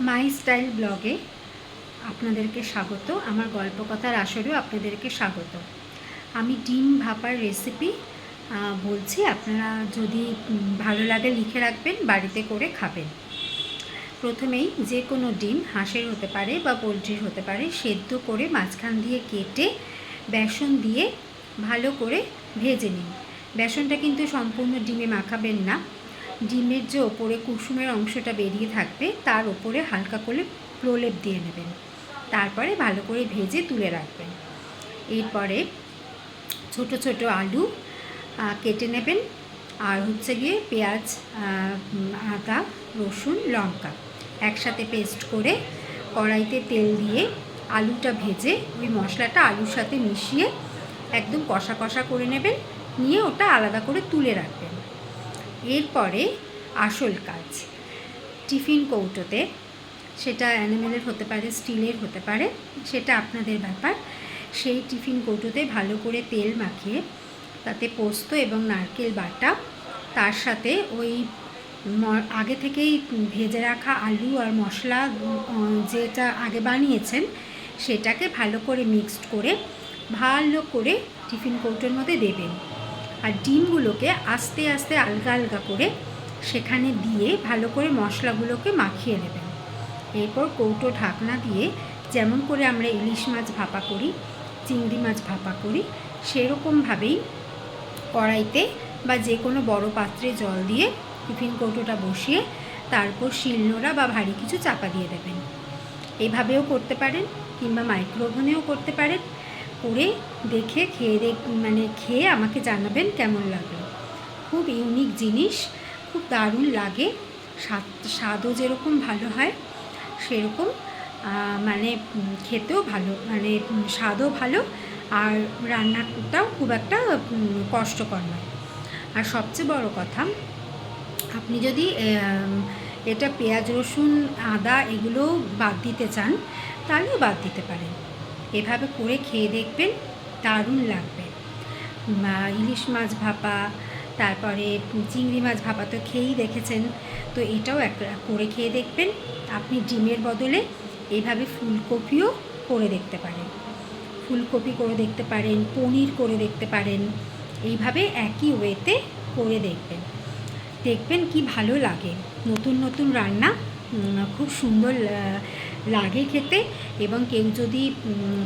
My style ব্লগে আপনাদেরকে স্বাগত। আমার গল্পকথার আসরেও আপনাদেরকে স্বাগত। আমি ডিম ভাপার রেসিপি বলছি, আপনারা যদি ভালো লাগে লিখে রাখবেন, বাড়িতে করে খাবেন। প্রথমেই যে কোনো ডিম, হাঁসের হতে পারে বা পোলট্রির হতে পারে, সেদ্ধ করে মাঝখান দিয়ে কেটে বেসন দিয়ে ভালো করে ভেজে নিন। বেসনটা কিন্তু সম্পূর্ণ ডিমে মাখাবেন না। ডিমের যে ওপরে কুসুমের অংশটা বেরিয়ে থাকবে তার ওপরে হালকা করে প্রলেপ দিয়ে নেবেন। তারপরে ভালো করে ভেজে তুলে রাখবেন। এরপরে ছোট ছোট আলু কেটে নেবেন, আর হচ্ছে গিয়ে পেঁয়াজ, আদা, রসুন, লঙ্কা একসাথে পেস্ট করে কড়াইতে তেল দিয়ে আলুটা ভেজে ওই মশলাটা আলুর সাথে মিশিয়ে একদম কষা কষা করে নেবেন। নিয়ে ওটা আলাদা করে তুলে রাখবেন। এরপরে আসল কাজ, টিফিন কৌটোতে, সেটা অ্যানিমেলের হতে পারে, স্টিলের হতে পারে, সেটা আপনাদের ব্যাপার, সেই টিফিন কৌটোতে ভালো করে তেল মাখিয়ে তাতে পোস্ত এবং নারকেল বাটা, তার সাথে ওই আগে থেকেই ভেজে রাখা আলু আর মশলা যেটা আগে বানিয়েছেন সেটাকে ভালো করে মিক্সড করে ভালো করে টিফিন কৌটোর মধ্যে দেবেন। আর ডিমগুলোকে আস্তে আস্তে আলগা আলগা করে সেখানে দিয়ে ভালো করে মশলাগুলোকে মাখিয়ে নেবেন। এরপর কৌটো ঢাকনা দিয়ে, যেমন করে আমরা ইলিশ মাছ ভাপা করি, চিংড়ি মাছ ভাপা করি, সেরকমভাবেই কড়াইতে বা যে কোনো বড় পাত্রে জল দিয়ে টিফিন কৌটোটা বসিয়ে তারপর শিলনোড়া বা ভারী কিছু চাপা দিয়ে দেবেন। এভাবেও করতে পারেন, কিংবা মাইক্রোওভেনেও করতে পারেন। করে দেখে খেয়ে আমাকে জানাবেন কেমন লাগলো। খুব ইউনিক জিনিস, খুব দারুণ লাগে। স্বাদও যেরকম ভালো হয় সেরকম খেতেও ভালো, স্বাদও ভালো, আর রান্নাটাও খুব একটা কষ্টকর নয়। আর সবচেয়ে বড় কথা, আপনি যদি এটা পেঁয়াজ, রসুন, আদা এগুলো বাদ দিতে চান তাহলেও বাদ দিতে পারেন। এভাবে করে খেয়ে দেখবেন, দারুণ লাগবে। ইলিশ মাছ ভাপা, তারপরে চিংড়ি মাছ ভাপা তো খেয়েই দেখেছেন, তো এটাও একটা করে খেয়ে দেখবেন। আপনি ডিমের বদলে এইভাবে ফুলকপিও করে দেখতে পারেন, ফুলকপি করে দেখতে পারেন, পনির করে দেখতে পারেন। এইভাবে একই ওয়েতে করে দেখবেন, দেখবেন কি ভালো লাগে। নতুন নতুন রান্না খুব সুন্দর লাগে খেতে, এবং কেউ যদি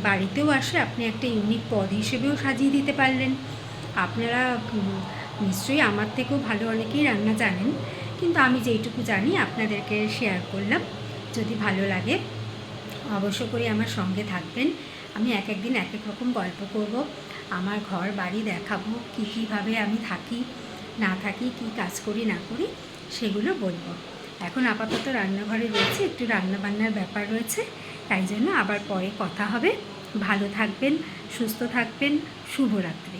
বাড়িতেও আসে আপনি একটা ইউনিক পদ হিসেবেও সাজিয়ে দিতে পারলেন। আপনারা নিশ্চয়ই আমার থেকেও ভালো অনেকেই রান্না জানেন, কিন্তু আমি যেইটুকু জানি আপনাদেরকে শেয়ার করলাম। যদি ভালো লাগে অবশ্য করে আমার সঙ্গে থাকবেন। আমি এক একদিন এক এক রকম গল্প করব, আমার ঘর বাড়ি দেখাবো, কীভাবে আমি থাকি না থাকি, কী কাজ করি না করি, সেগুলো বলবো। এখন আপাতত রান্নাঘরে রয়েছে, একটু রান্নাবান্নার ব্যাপার রয়েছে, তাই জন্য আবার পরে কথা হবে। ভালো থাকবেন, সুস্থ থাকবেন, শুভরাত্রি।